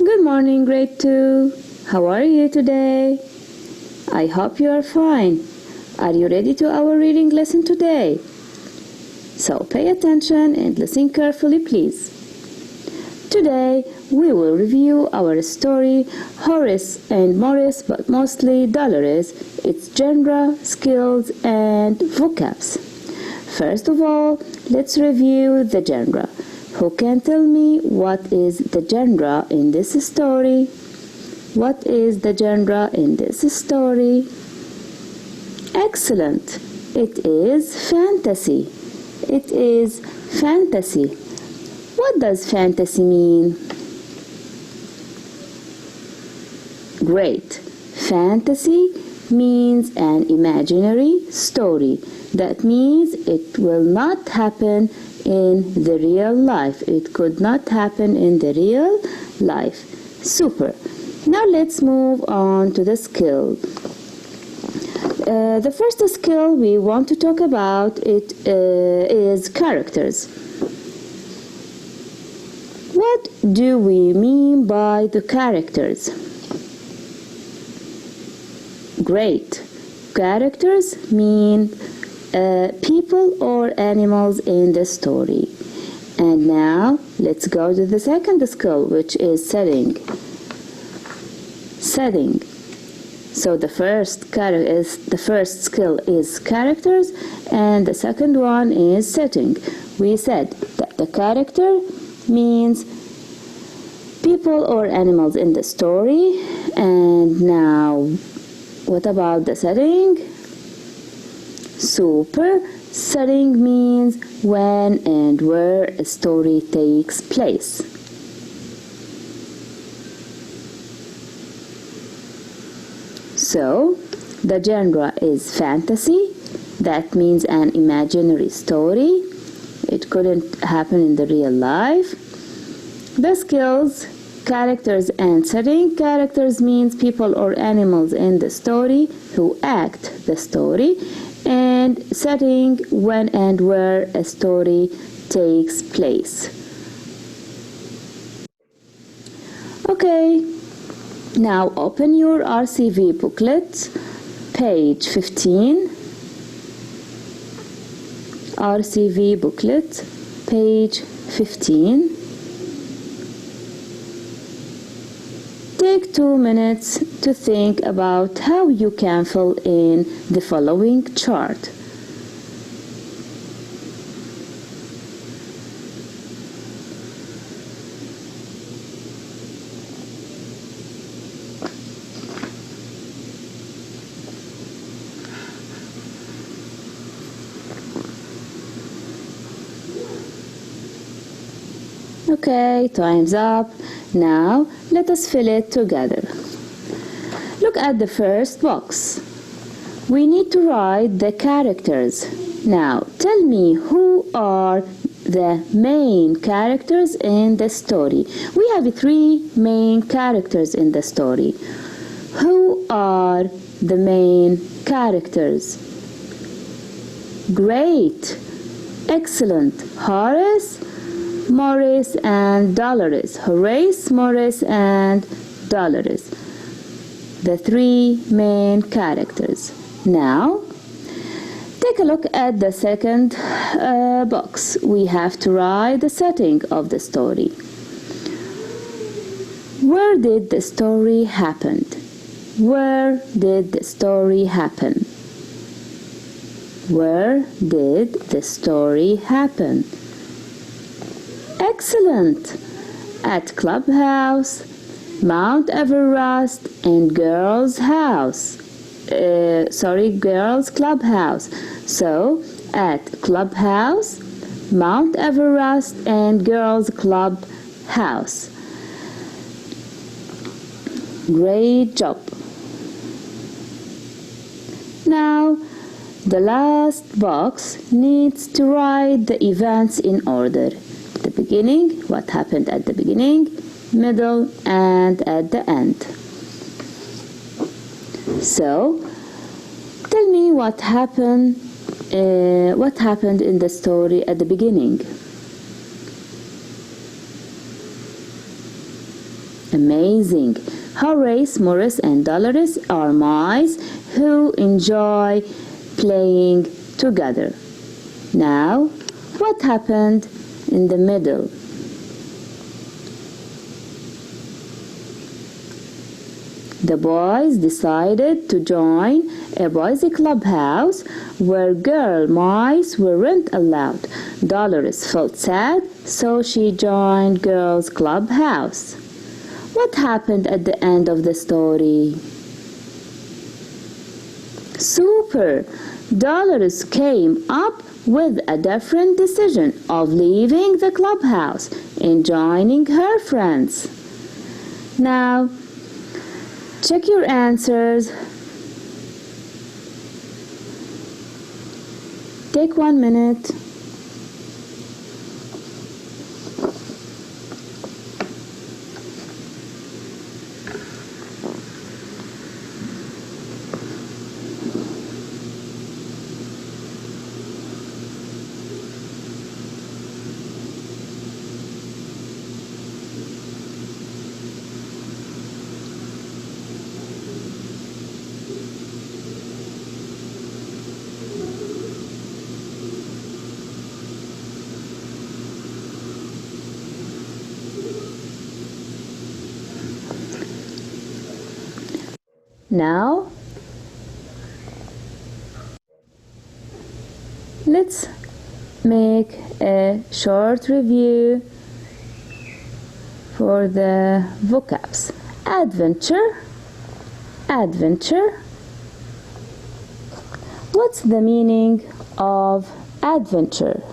Good morning, grade 2. How are you today? I hope you are fine. Are you ready to our reading lesson today? So pay attention and listen carefully, please. Today we will review our story, Horrace and Maurice, but mostly Dolores, its genre, skills, and vocabs. First of all, let's review the genre. Who can tell me what is the genre in this story? What is the genre in this story? Excellent! It is fantasy. It is fantasy. What does fantasy mean? Great! Fantasy means an imaginary story. That means it will not happen in the real life. It could not happen in the real life. Super. Now let's move on to the skill. The first skill we want to talk about is characters. What do we mean by the characters? Great. Characters mean people or animals in the story. And now let's go to the second skill, which is setting. Setting. So the first skill is characters, and the second one is setting. We said that the character means people or animals in the story. And now, what about the setting? Super. Setting means when and where a story takes place. So, the genre is fantasy. That means an imaginary story. It couldn't happen in the real life. The skills, characters and setting. Characters means people or animals in the story who act the story. And setting, when and where a story takes place. Okay, now open your RCV booklet, page 15. RCV booklet, page 15. Take 2 minutes to think about how you can fill in the following chart. Okay, time's up. Now, let us fill it together. Look at the first box. We need to write the characters. Now, tell me who are the main characters in the story. We have 3 main characters in the story. Who are the main characters? Great! Excellent! Horrace, Maurice and Dolores. Horrace, Maurice and Dolores. The 3 main characters. Now, take a look at the second box. We have to write the setting of the story. Where did the story happen? Where did the story happen? Where did the story happen? Excellent! At Clubhouse, Mount Everest, and Girls' House. Girls' Clubhouse. So, at Clubhouse, Mount Everest, and Girls' Clubhouse. Great job! Now, the last box needs to write the events in order. The beginning, what happened at the beginning, middle, and at the end. So, tell me what happened in the story at the beginning. Amazing! Horrace, Morris, and Dolores are mice who enjoy playing together. Now, what happened in the middle? The boys decided to join a boys' clubhouse where girl mice weren't allowed. Dolores felt sad, so she joined girls' clubhouse. What happened at the end of the story? Super! Dolores came up with a different decision of leaving the clubhouse and joining her friends. Now, check your answers. Take 1 minute. Now, let's make a short review for the vocabs. Adventure, adventure. What's the meaning of adventure?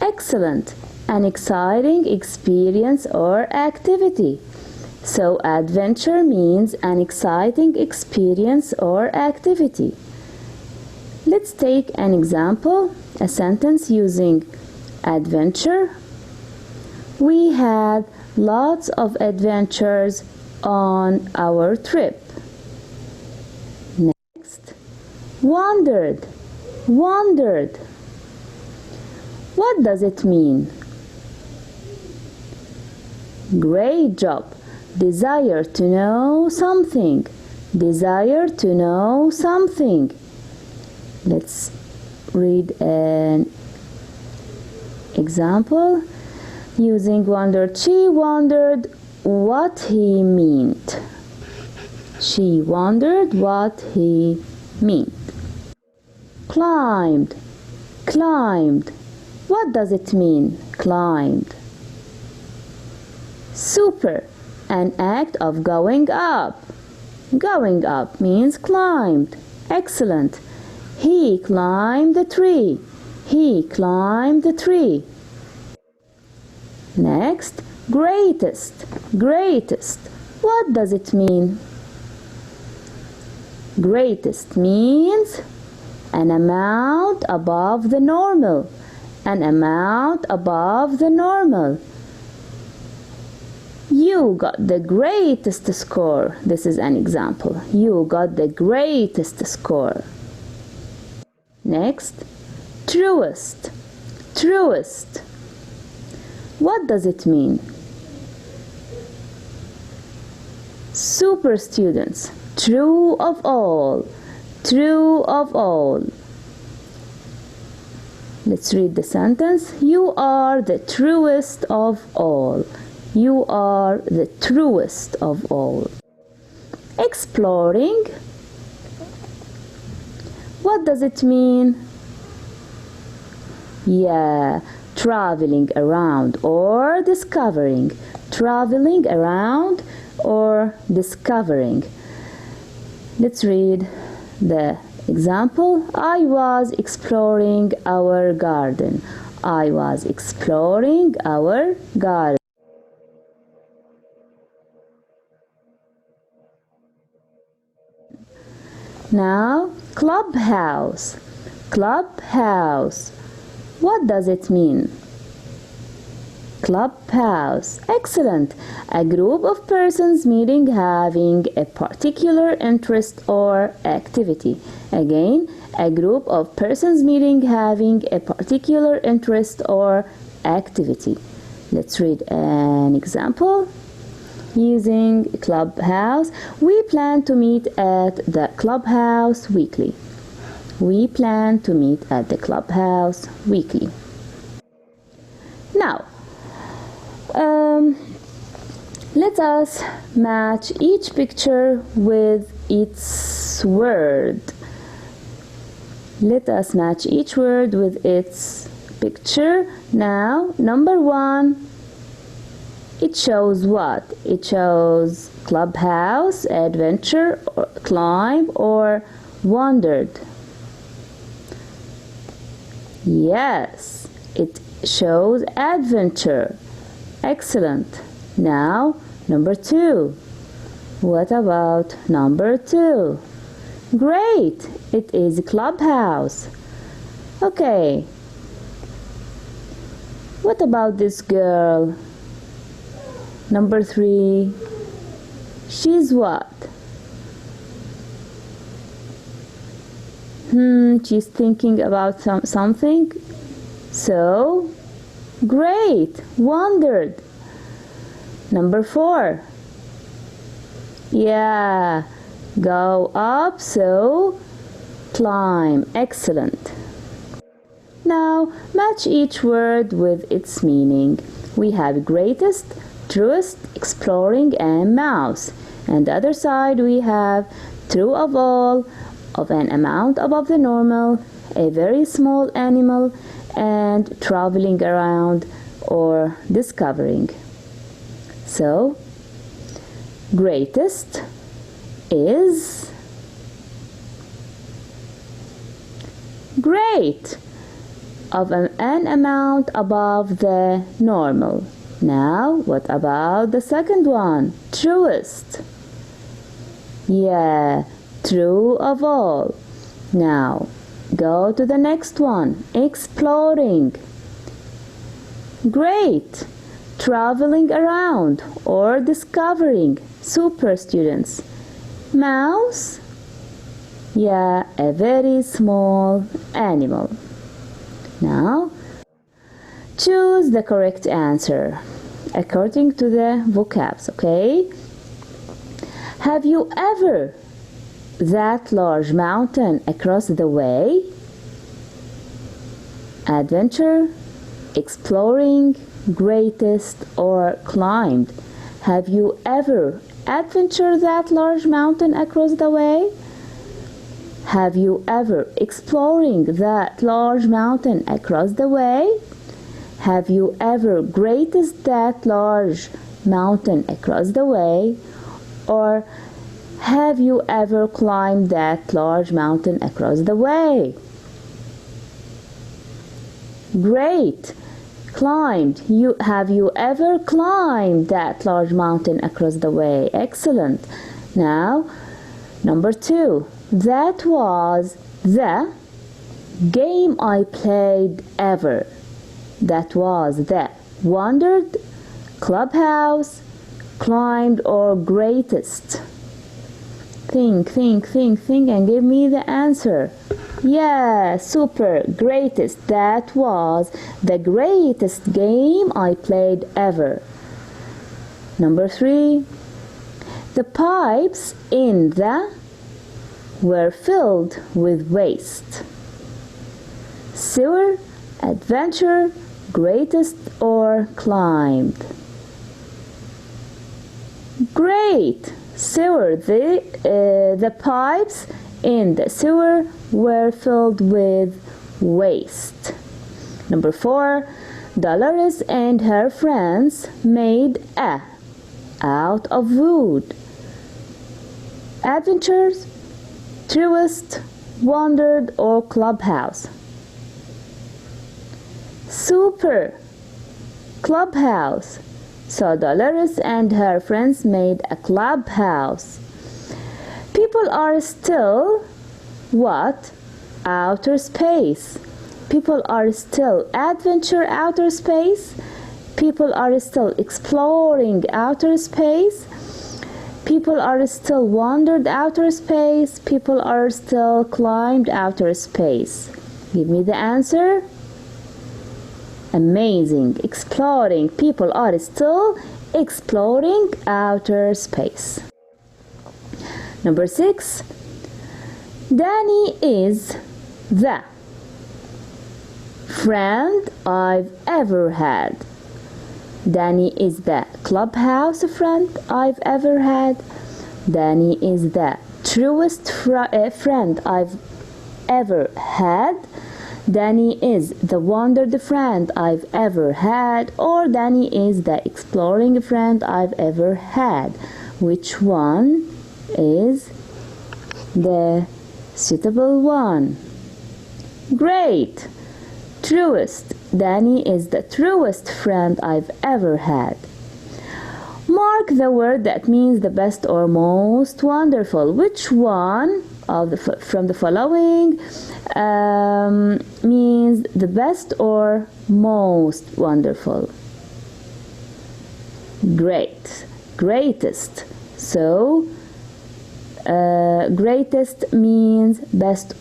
Excellent. An exciting experience or activity. So adventure means an exciting experience or activity. Let's take an example, a sentence using adventure. We had lots of adventures on our trip. Next, wandered, wandered. What does it mean? Great job. Desire to know something. Desire to know something. Let's read an example using wondered. She wondered what he meant. She wondered what he meant. Climbed, climbed. What does it mean? Climbed. Super, an act of going up. Going up means climbed. Excellent. He climbed the tree. He climbed the tree. Next, greatest, greatest. What does it mean? Greatest means an amount above the normal. An amount above the normal. You got the greatest score. This is an example. You got the greatest score. Next, truest, truest. What does it mean? Super students, true of all, true of all. Let's read the sentence. You are the truest of all. You are the truest of all. Exploring. What does it mean? Yeah, traveling around or discovering. Traveling around or discovering. Let's read the example. I was exploring our garden. I was exploring our garden. Now, clubhouse. Clubhouse. What does it mean? Clubhouse. Excellent. A group of persons meeting having a particular interest or activity. Again, a group of persons meeting having a particular interest or activity. Let's read an example. Using Clubhouse, we plan to meet at the clubhouse weekly. We plan to meet at the clubhouse weekly. Now, let us match each picture with its word. Let us match each word with its picture. Now, number 1, it shows what? It shows clubhouse, adventure, or climb, or wandered. Yes, it shows adventure. Excellent. Now, number 2. What about number 2? Great, it is a clubhouse. Okay. What about this girl? Number 3. She's what? She's thinking about something. So, great, wandered. Number 4. Yeah, go up, so climb. Excellent. Now, match each word with its meaning. We have greatest, truest, exploring, and mouse. And the other side we have true of all, of an amount above the normal, a very small animal, and traveling around or discovering. So, greatest is great, of an amount above the normal. Now, what about the second one? Truest. Yeah, true of all. Now, go to the next one. Exploring. Great. Traveling around or discovering. Super, students. Mouse. Yeah, a very small animal. Now, choose the correct answer according to the vocabs, okay? Have you ever that large mountain across the way? Adventure, exploring, greatest, or climbed. Have you ever adventured that large mountain across the way? Have you ever exploring that large mountain across the way? Have you ever greatest that large mountain across the way? Or have you ever climbed that large mountain across the way? Great. Climbed. Have you ever climbed that large mountain across the way? Excellent. Now, number 2. That was the game I played ever. That was the wandered, clubhouse, climbed, or greatest. Think, and give me the answer. Yeah, super, greatest. That was the greatest game I played ever. Number 3. The pipes in the were filled with waste. Sewer, adventure, greatest, or climbed. Great. Sewer. The pipes in the sewer were filled with waste. Number 4. Dolores and her friends made a out of wood. Adventures, truest, wandered, or clubhouse. Super. Clubhouse. So Dolores and her friends made a clubhouse. People are still what? Outer space. People are still adventure outer space. People are still exploring outer space. People are still wandered outer space. People are still climbed outer space. Give me the answer. Amazing. Exploring. People are still exploring outer space. Number 6. Danny is the friend I've ever had. Danny is the clubhouse friend I've ever had. Danny is the truest friend I've ever had. Danny is the wandered friend I've ever had. Or Danny is the exploring friend I've ever had. Which one is the suitable one? Great! Truest. Danny is the truest friend I've ever had. Mark the word that means the best or most wonderful. Which one from the following means the best or most wonderful? Great. Greatest. So greatest means the best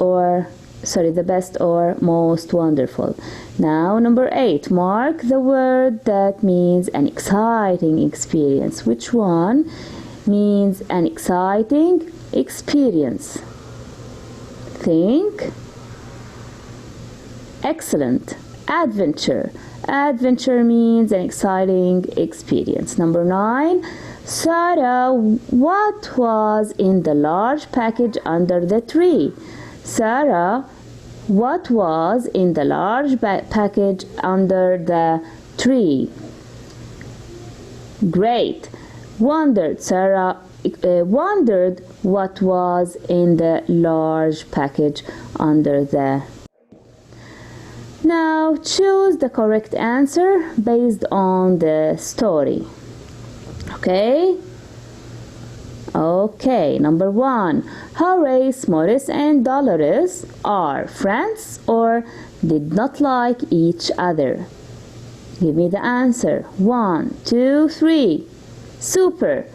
or most wonderful. Now number 8, mark the word that means an exciting experience. Which one means an exciting experience? Think. Excellent. Adventure. Adventure means an exciting experience. Number 9, Sarah, what was in the large package under the tree? Sarah, what was in the large package under the tree? Great. Wondered. Sarah wondered what was in the large package under the. Now choose the correct answer based on the story. Okay, number 1. Horrace, Horrace and Dolores are friends or did not like each other. Give me the answer. 1, 2, 3. Super.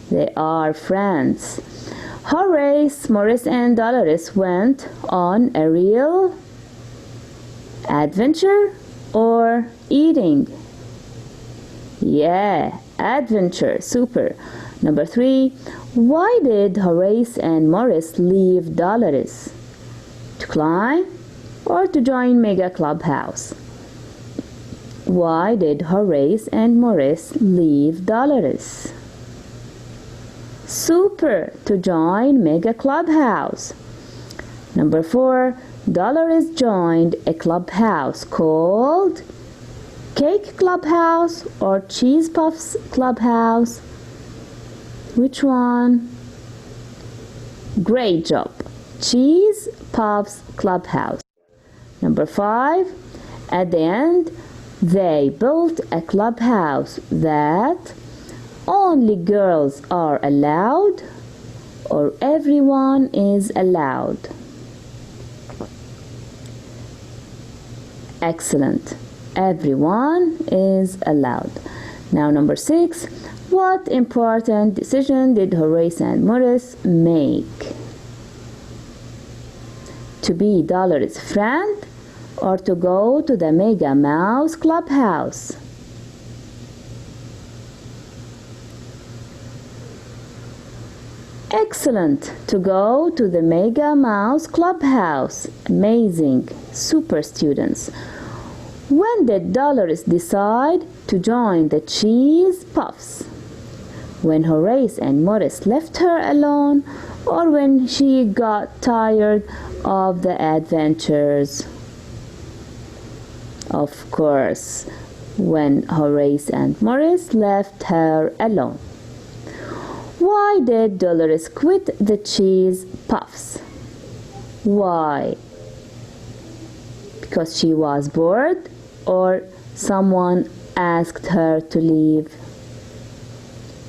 They are friends. Horrace, Horrace and Dolores went on a real adventure or eating? Yeah, adventure. Super. Number 3. Why did Horrace and Morris leave Dolores? To climb or to join Mega Clubhouse? Why did Horrace and Morris leave Dolores? Super, to join Mega Clubhouse. Number 4. Dolores joined a clubhouse called Cake Clubhouse or Cheese Puffs Clubhouse. Which one? Great job. Cheese Puffs Clubhouse. Number 5. At the end, they built a clubhouse that only girls are allowed or everyone is allowed. Excellent. Everyone is allowed. Now number 6. What important decision did Horrace and Morris make? To be Dolores' friend or to go to the Mega Mouse Clubhouse? Excellent. To go to the Mega Mouse Clubhouse. Amazing. Super students. When did Dolores decide to join the Cheese Puffs? When Horrace and Morris left her alone or when she got tired of the adventures? Of course, when Horrace and Morris left her alone. Why did Dolores quit the Cheese Puffs? Why? Because she was bored or someone asked her to leave?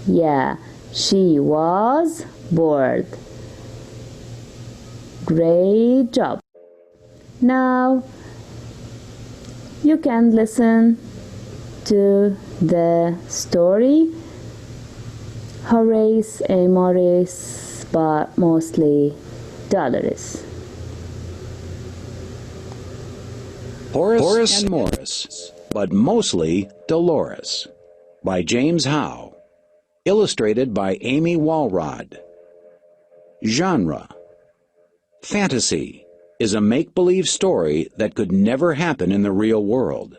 Yeah, she was bored. Great job. Now you can listen to the story Horrace and Maurice, but mostly Dolores. Horrace and Morris, but mostly Dolores, by James Howe. Illustrated by Amy Walrod. Genre: fantasy is a make-believe story that could never happen in the real world.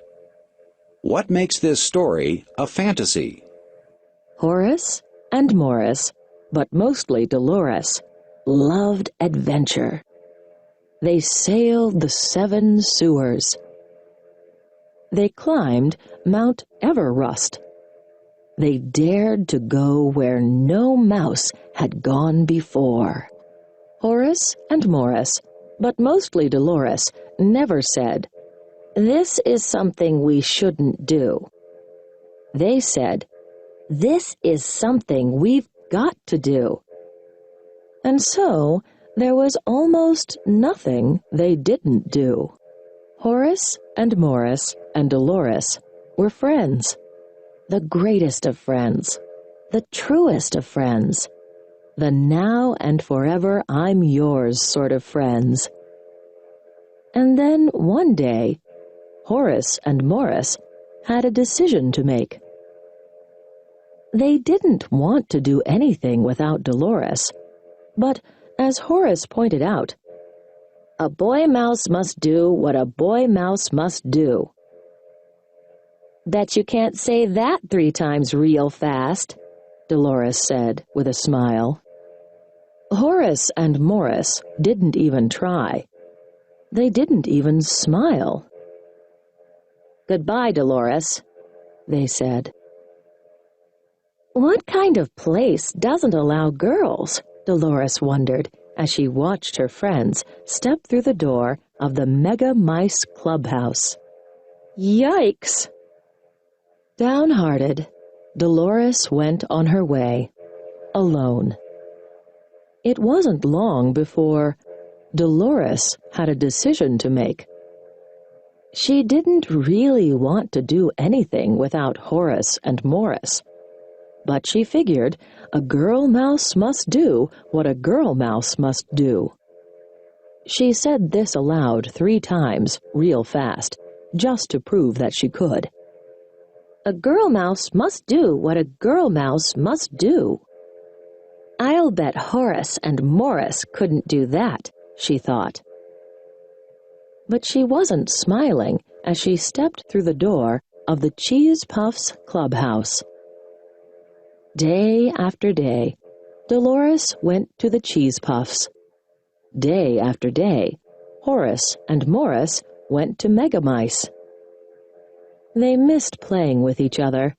What makes this story a fantasy? Horrace and Morris, but mostly Dolores, loved adventure. They sailed the 7 sewers. They climbed Mount Everrust. They dared to go where no mouse had gone before. Horrace and Morris, but mostly Dolores, never said, "This is something we shouldn't do." They said, "This is something we've got to do." And so there was almost nothing they didn't do. Horrace and Morris and Dolores were friends, the greatest of friends, the truest of friends, the now and forever I'm yours sort of friends. And then one day, Horrace and Morris had a decision to make. They didn't want to do anything without Dolores, but as Horrace pointed out, a boy mouse must do what a boy mouse must do. "Bet you can't say that 3 times real fast," Dolores said with a smile. Horrace and Morris didn't even try. They didn't even smile. "Goodbye, Dolores," they said. What kind of place doesn't allow girls? Dolores wondered as she watched her friends step through the door of the Mega Mice Clubhouse. Yikes! Downhearted, Dolores went on her way, alone. It wasn't long before Dolores had a decision to make. She didn't really want to do anything without Horrace and Morris, but she figured a girl mouse must do what a girl mouse must do. She said this aloud 3 times, real fast, just to prove that she could. A girl mouse must do what a girl mouse must do. I'll bet Horrace and Morris couldn't do that, she thought. But she wasn't smiling as she stepped through the door of the Cheese Puffs Clubhouse. Day after day, Dolores went to the Cheese Puffs. Day after day, Horrace and Morris went to Mega Mice. They missed playing with each other,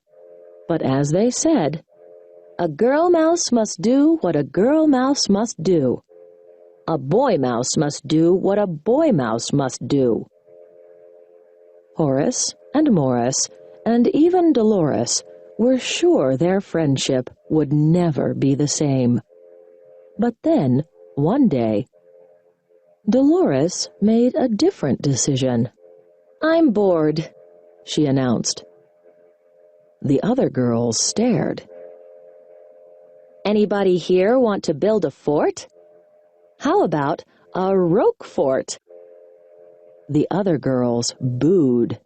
but as they said, a girl mouse must do what a girl mouse must do. A boy mouse must do what a boy mouse must do. Horrace and Morris, and even Dolores, were sure their friendship would never be the same. But then, one day, Dolores made a different decision. "I'm bored," she announced. The other girls stared. "Anybody here want to build a fort? How about a Roquefort?" The other girls booed.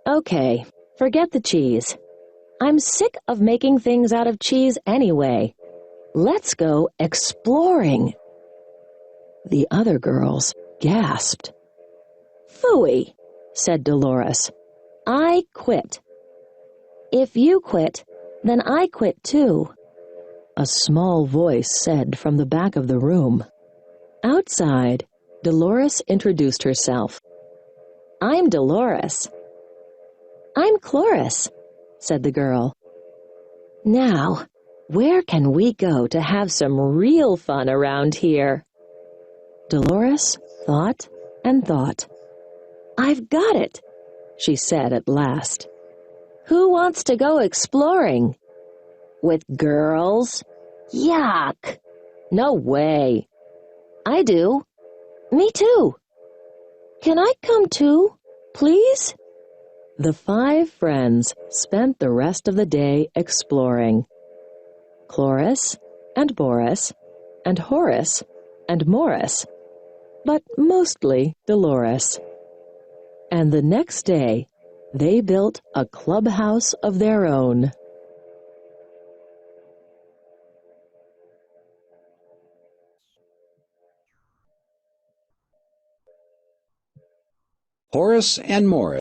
"Okay, forget the cheese. I'm sick of making things out of cheese anyway. Let's go exploring." The other girls gasped. "Phooey," said Dolores. "I quit." "If you quit, then I quit too," a small voice said from the back of the room. Outside, Dolores introduced herself. "I'm Dolores." "I'm Cloris," said the girl. "Now, where can we go to have some real fun around here?" Dolores thought and thought. "I've got it," she said at last. "Who wants to go exploring?" "With girls? Yuck! No way." "I do." "Me too." "Can I come too, please?" The 5 friends spent the rest of the day exploring. Cloris and Boris and Horrace and Morris, but mostly Dolores. And the next day, they built a clubhouse of their own. Horace and Morris